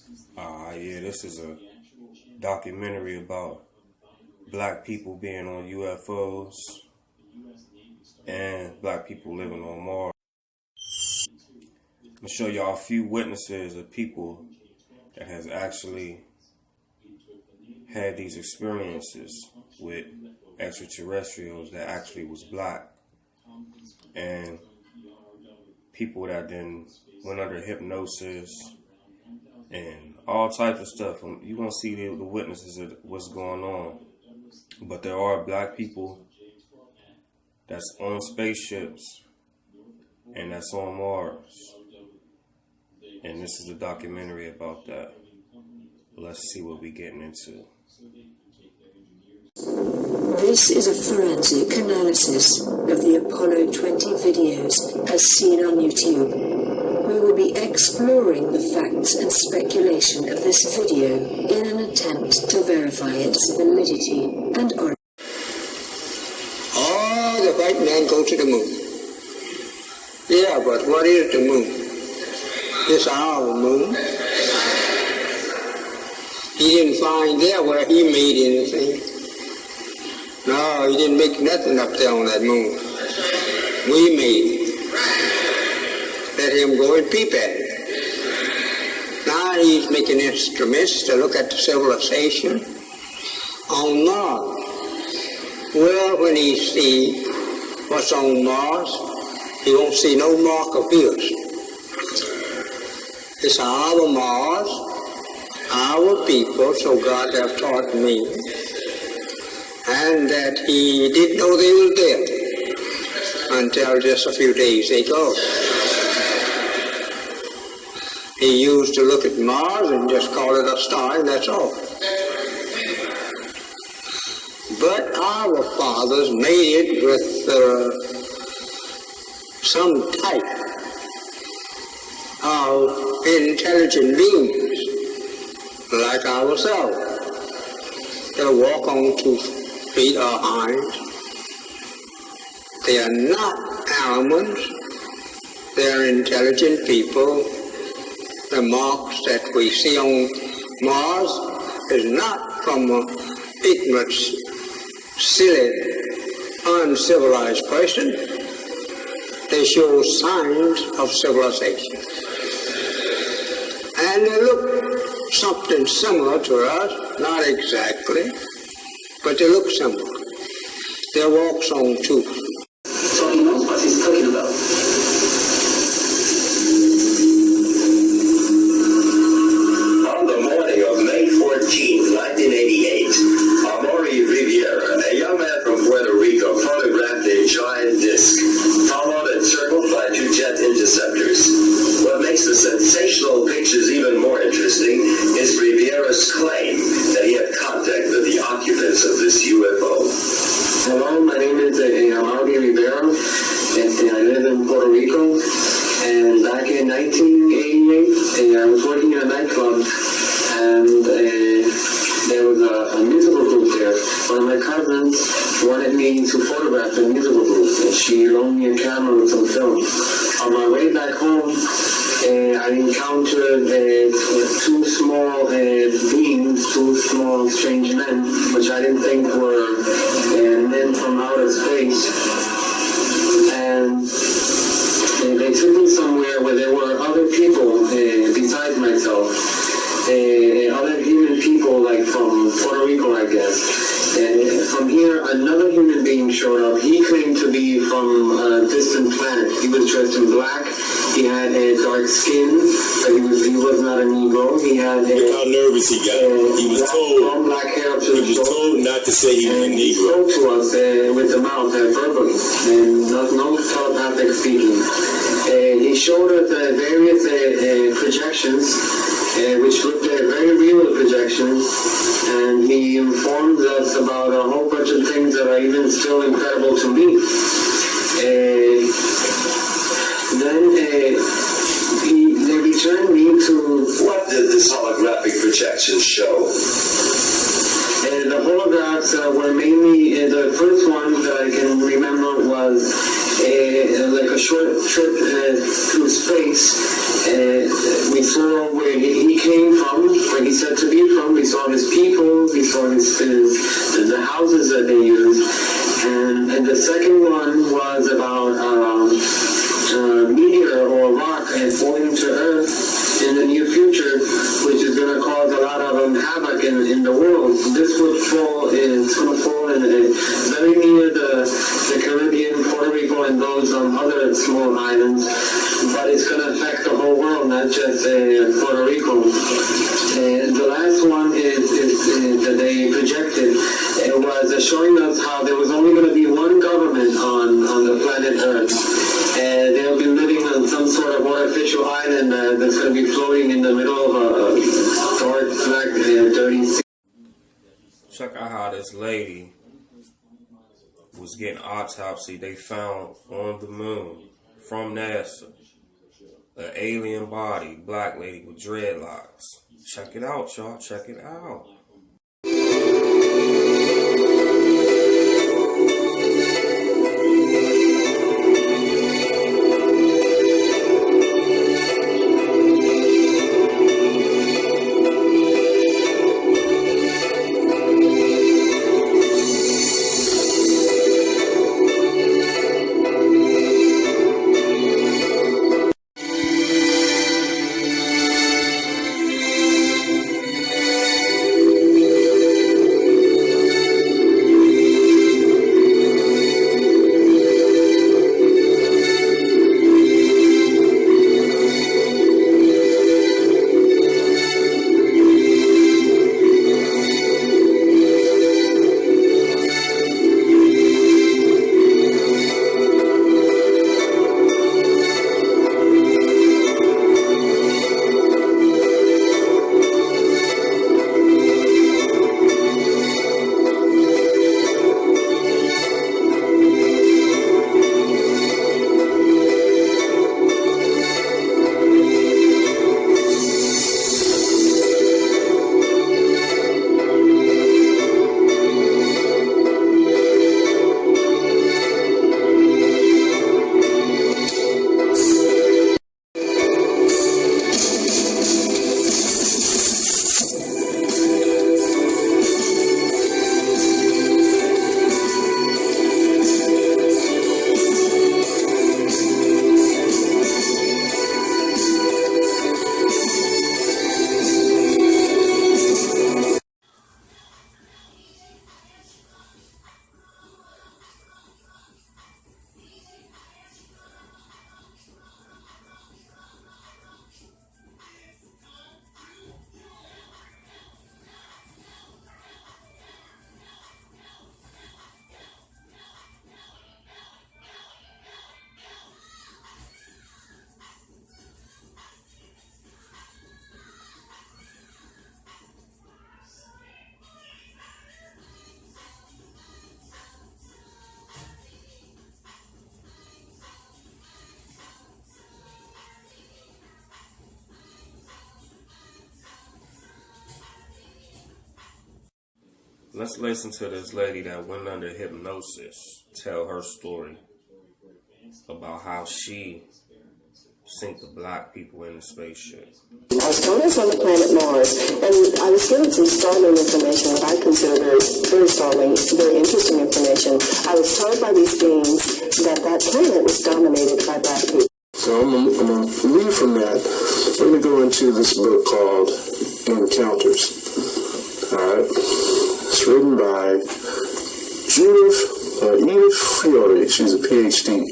Yeah, this is a documentary about black people being on UFOs and black people living on Mars. I'm going to show y'all a few witnesses of people that has actually had these experiences with extraterrestrials that actually was black, and people that then went under hypnosis and all types of stuff. You're going to see the witnesses of what's going on. But there are black people that's on spaceships and that's on Mars. And this is a documentary about that. Let's see what we're getting into. This is a forensic analysis of the Apollo 20 videos as seen on YouTube. We will be exploring the facts and speculation of this video in an attempt to verify its validity and origin. All the white men go to the moon. Yeah, but what is the moon? It's our moon. He didn't find there where he made anything. No, he didn't make nothing up there on that moon. We made it. Let him go and peep at it. Now he's making instruments to look at the civilization on Mars. Well, when he see what's on Mars, he won't see no mark of his. It's our Mars, our people, so God have taught me, and that he didn't know they were there until just a few days ago. He used to look at Mars and just call it a star, and that's all. But our fathers made it with some type of intelligent beings, like ourselves. They'll walk on 2 feet or hinds. They are not animals. They are intelligent people. The marks that we see on Mars is not from an ignorant, silly, uncivilized person. They show signs of civilization. And they look something similar to us, not exactly, but they look similar. Their walks on 2 feet. So he knows what he's talking about. May 14, 1988, Amaury Rivera, a young man from Puerto Rico, photographed a giant disc, followed and circled by 2 jet interceptors. What makes the sensational pictures even more interesting is Rivera's claim that he had contact with the occupants of this UFO. Hello, my name is Amaury Rivera, and I live in Puerto Rico. And back in 1988, I was working in a nightclub, and there was a musical group there. One of my cousins wanted me to photograph the musical group, and she loaned me a camera with some film. On my way back home, I encountered 2 small beings, 2 small strange men, which I didn't think were men from outer space. And they took me somewhere where there were other people besides myself. Other human people, like from Puerto Rico, I guess. From here, another human being showed up. He claimed to be from a distant planet. He was dressed in black. He had dark skin, but he was not a Negro. He had look how nervous he got. He was black hair up to he was told not to say he was a Negro. He spoke to us with the mouth verbally, and no telepathic speaking. He showed us various projections, which looked at very real projections, and he informed us about a whole bunch of things that are even still incredible to me. Then they returned me to... What did this holographic projection show? The holographs were mainly, the first one that I can remember was like a short trip through space. We saw where he came from. is the houses that they use. And the second one was about a meteor or rock falling to Earth in the near future, which is going to cause a lot of havoc in the world. This would fall in very near the Caribbean, Puerto Rico, and those other small islands, but it's going to affect the whole world, not just Puerto Rico. The last one is that they projected. It was showing us how there was only going to be one government on the planet Earth, and they'll be living on some sort of artificial island that's going to be floating in the middle of a dark, black, dirty sea. Check out how this lady was getting autopsy. They found on the moon from NASA an alien body, black lady with dreadlocks. Check it out, y'all. Check it out. Let's listen to this lady that went under hypnosis tell her story about how she sent the black people in the spaceship. I was told I was on the planet Mars, and I was given some startling information, what I consider very startling, very interesting information. I was told by these beings that that planet was dominated by black people. So I'm going to leave from that. We're going to go into this book called Encounters. Alright. It's written by Edith Fiore. She's a PhD.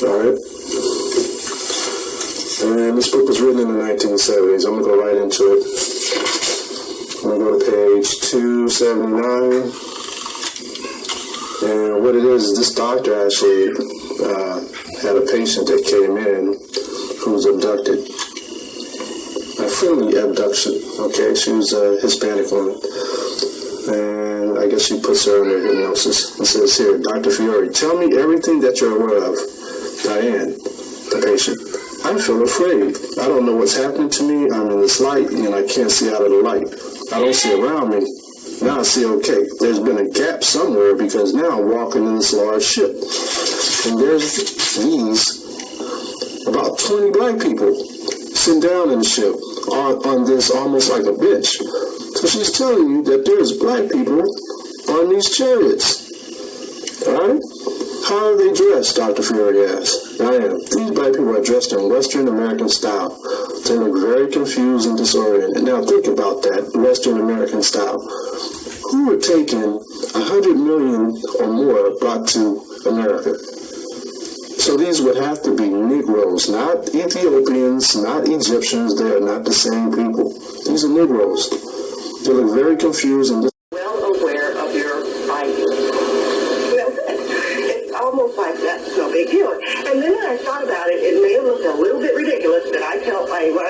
Alright. And this book was written in the 1970s. I'm going to go right into it. I'm going to go to page 279. And what it is this doctor actually had a patient that came in who was abducted. A friendly abduction, okay? She was a Hispanic woman. And I guess she puts her under hypnosis. It says here, Dr. Fiore, tell me everything that you're aware of. Diane, the patient. I feel afraid. I don't know what's happening to me. I'm in this light and I can't see out of the light. I don't see around me. Now I see, okay, there's been a gap somewhere because now I'm walking in this large ship. And there's these about 20 black people sitting down in the ship on this almost like a bench. So she's telling you that there's black people on these chariots. Alright? How are they dressed, Dr. Fury asked. These black people are dressed in Western American style. They look very confused and disoriented. Now think about that, Western American style. Who were taken 100 million or more brought to America? So these would have to be Negroes, not Ethiopians, not Egyptians. They are not the same people. These are Negroes. They look very confused and well aware of your ID. Well, it's almost like that's no big deal. And then when I thought about it, it may have looked a little bit ridiculous that I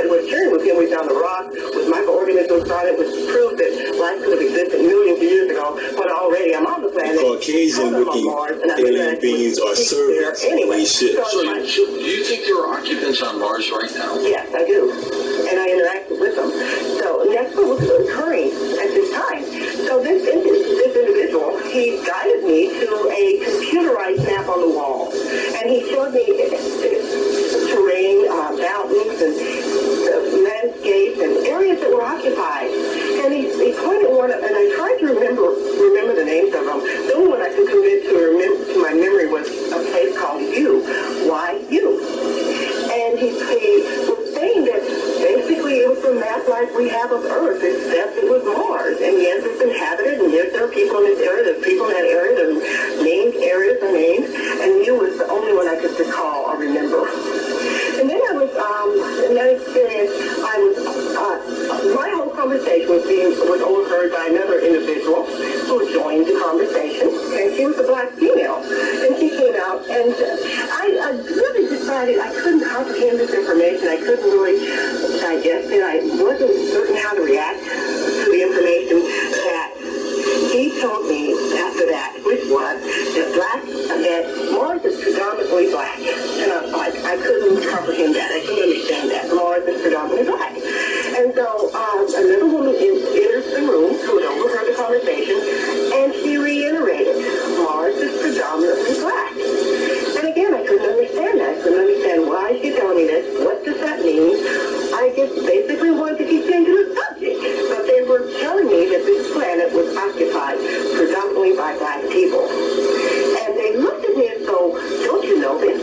was sharing with him. We found the rock with microorganisms on it, which proved that life could have existed millions of years ago. But already I'm on the planet. Caucasian looking alien beings are servants. Anyway, so do you think there are occupants on Mars right now? Yes, I do. And I interacted with them. So that's what was occurring at this time. So this individual, he guided me to a computerized map on the wall. And he showed me terrain, mountains, and landscapes, and areas that were occupied. And he pointed one, and I tried to remember the names of them. The only one I could commit to my memory was a place called U. Why U? And he was saying that basically it was a map like we have of Earth, except it was Mars. And yes, it's inhabited, and yes, there are people in this area, there's people in that area, there's areas are named, and U was the only one I could recall or remember. And then I was, in that experience, my whole conversation was overheard by another individual who joined the conversation, and she was a black female. And she came out, and I really decided I couldn't comprehend this information. I couldn't really digest it. I wasn't certain how to react to the information that he told me after that, which was that Mars is predominantly black. And I couldn't comprehend that. I couldn't understand that. Mars is predominantly black. And so another woman enters the room who had overheard the conversation, and she reiterated, Mars is predominantly black. And again, I couldn't understand that. I couldn't understand why is she telling me this. What does that mean? I just basically wanted to keep changing the subject. But they were telling me that this planet was occupied predominantly by black people. And they looked at me and go, don't you know this?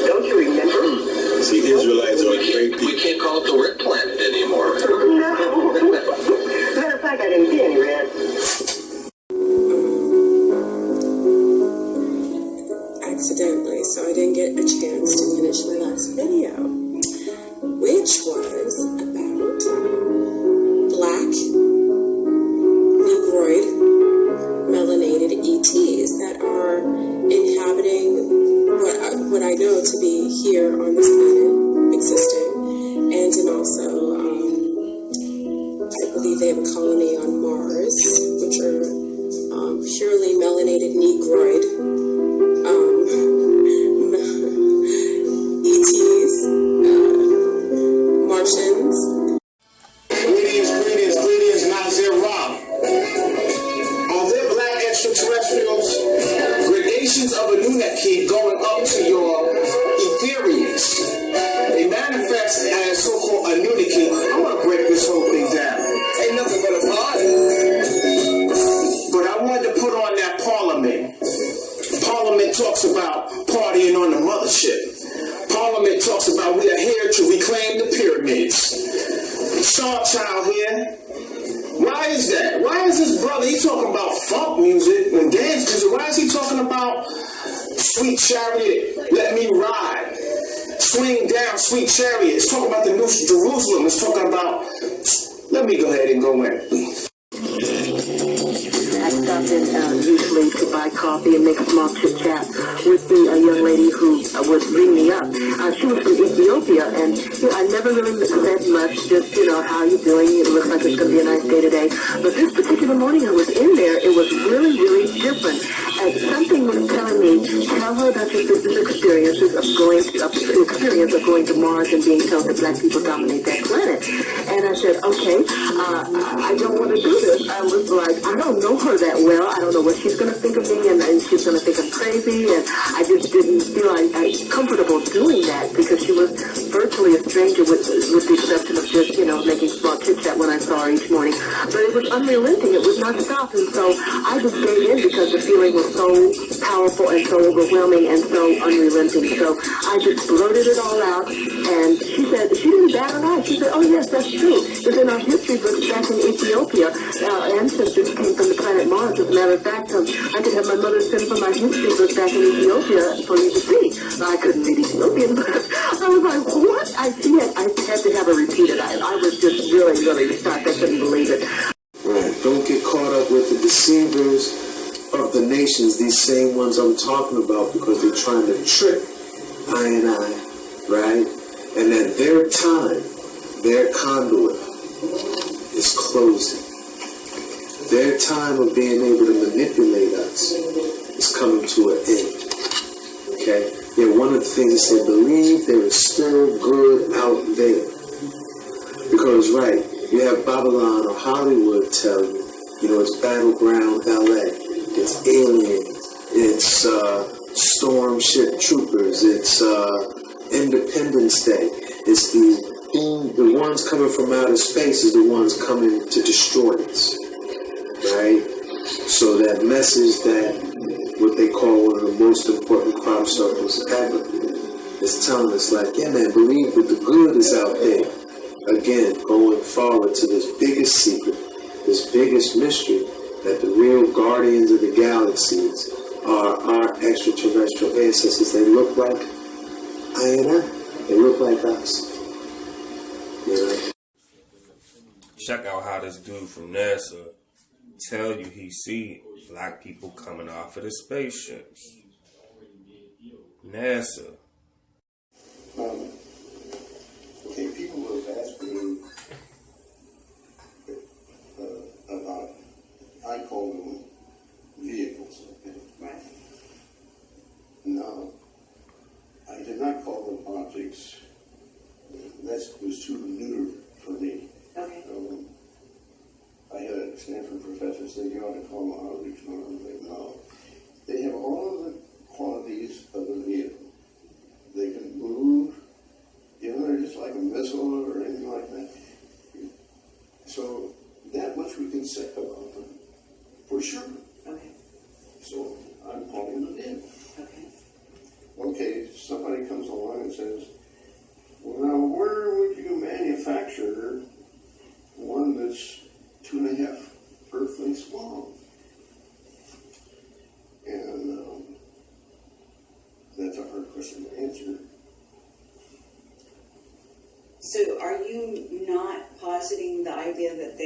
Don't you remember? See, Israelites are great people. We can't call it the red planet anymore. No. Matter of fact, I didn't see any red. Accidentally, so I didn't get a chance to finish my last video, which was about black, negroid, melanated ETs that are inhabiting what I know to be here on this planet, existing, and then also I believe they have a colony on Mars, which are purely melanated negroid ETs, Martians. Greetings, Nazir Rob. Are there black extraterrestrials? Gradations of Anunnaki going up to your etherians. They manifest as so-called Anunnaki. I'm going to break this whole thing down. Ain't nothing but a party. But I wanted to put on that Parliament. Parliament talks about partying on the mothership. Parliament talks about we are here to reclaim the pyramids. Star Child here. Why is that? Why is this brother, he talking about funk music and dance music? Why is he talking about Sweet Chariot, Let Me Ride? Swing Down, Sweet Chariot. It's talking about the New Jerusalem. It's talking about, let me go ahead and go in. I stopped in usually to buy coffee and make a small chit-chat with the young lady who would ring me up. She was from Ethiopia, and I never really said much, just, how you doing? It looks like it's going to be a nice day today. But this particular morning I was in there, it was really, really different. And something was telling me, tell her about your sister's experiences of going to Mars and being told that black people dominate that planet. And I said, okay, I don't want to do this. I was like, I don't know her that well. I don't know what she's going to think of me, and she's going to think I'm crazy. And I just didn't feel comfortable doing that because she was virtually a stranger with the exception of just, making small chit-chat when I saw star each morning. But it was unrelenting. It would not stop. And so I just gave in because the feeling was so powerful and so overwhelming and so unrelenting. So I just blurted it all out. And she said, she didn't bat an eye. She said, oh, yes, that's true. It's in our history books back in Ethiopia. Our ancestors came from the planet Mars. As a matter of fact, I could have my mother send for my history book back in Ethiopia for you to see. I couldn't read Ethiopian, but I was like, what? I had to have her repeat it. I was just really shocked. I couldn't believe it. Right. Don't get caught up with the deceivers of the nations, these same ones I'm talking about, because they're trying to trick I, right? And at their time, their conduit is closing. Their time of being able to manipulate us is coming to an end. Okay? Yeah, one of the things they said, believe there is still good out there. Because, right, you have Babylon or Hollywood tell you, it's Battleground LA, it's aliens, it's storm ship troopers, it's Independence Day, it's the ones coming from outer space is the ones coming to destroy us, right? So that message that what they call one of the most important crop circles ever is telling us like, yeah man, believe that the good is out there. Again, going forward to this biggest secret, this biggest mystery, that the real guardians of the galaxies are our extraterrestrial ancestors. They look like I. They look like us. Check out how this dude from NASA tell you he see black people coming off of the spaceships. NASA. Okay, people have asked me about, I call them vehicles, okay? Right. No, I did not call them objects. That was too neuter for me. Okay. I had a Stanford professor say, you ought to call them objects. No. They have all of the qualities of a vehicle. They can move. They're just like a missile or anything like that. So that much we can say about them, for sure. Okay. So I'm calling them in. Okay. Okay, somebody comes along and says, well, now where would you manufacture one that's 2.5 Earth lengths long? And that's a hard question to answer. So are you not positing the idea that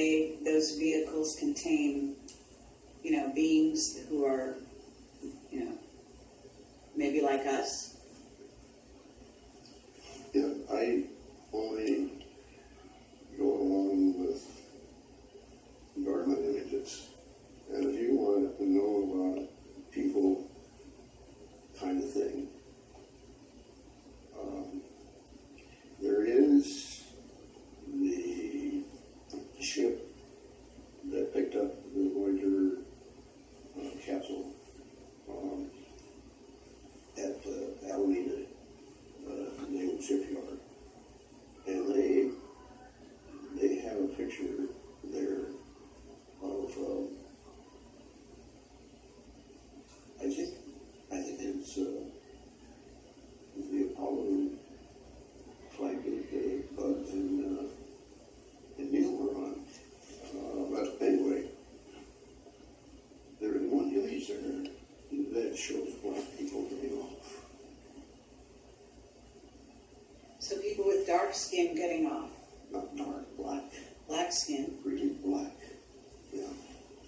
those vehicles contain, beings who are, maybe like us? Yeah, I only go along with government images. And if you want to know about people kind of thing, there is the ship that picked up the Voyager capsule at Alameda, Naval Shipyard, and they have a picture there of I think it's the Apollo flight that Bugs and Neil were on. But anyway, there is one image there that shows black people getting off. So people with dark skin getting off? Not dark, black. Black skin? Pretty black, yeah.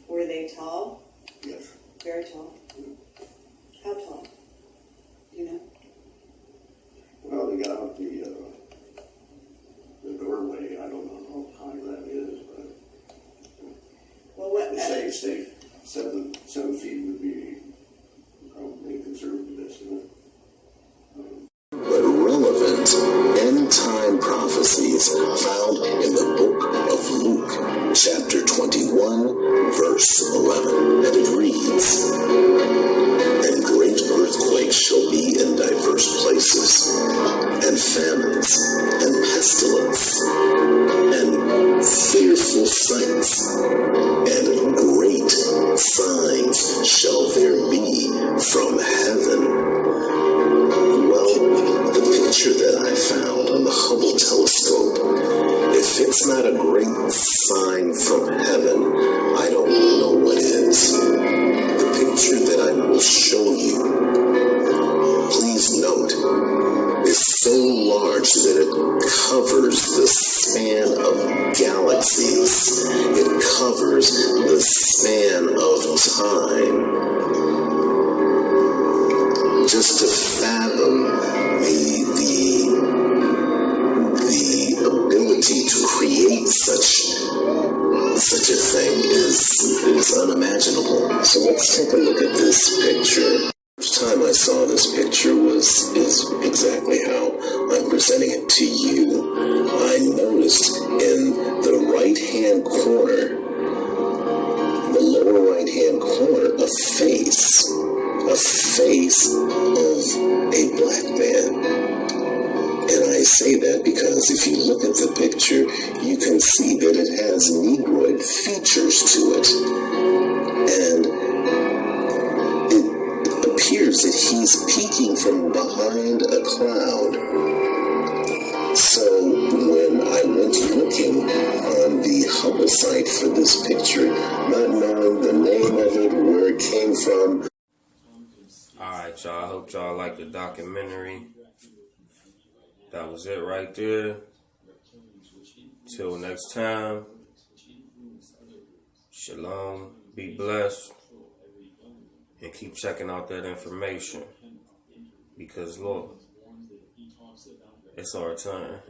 Were they tall? Yes. Very tall? Yeah. How tall? Do you know? Well, they got out the doorway. I don't know how high that is, but well, what? Say 7 feet would be probably a conservative estimate. But relevant end-time prophecies found in the book of Luke, chapter 21, verse 11, and it reads, "And great earthquakes that's not a great sign from heaven, I don't know what is. The picture that I will show you, please note, is so large that it covers the span of galaxies. It covers the span of time. Just to fathom the ability to create such a thing is unimaginable. So let's take a look at this picture. The first time I saw this picture is exactly how I'm presenting it to you. I noticed in the right-hand corner, the lower right-hand corner, a face of a black man. And I say that because if you look at the picture, you can see that it has Negroid features to it. And it appears that he's peeking from behind a cloud. So when I went looking on the Hubble site for this picture, not knowing the name of it, where it came from. Alright, y'all. I hope y'all like the documentary. That was it right there. Till next time. Shalom. Be blessed. And keep checking out that information. Because, Lord, it's our turn.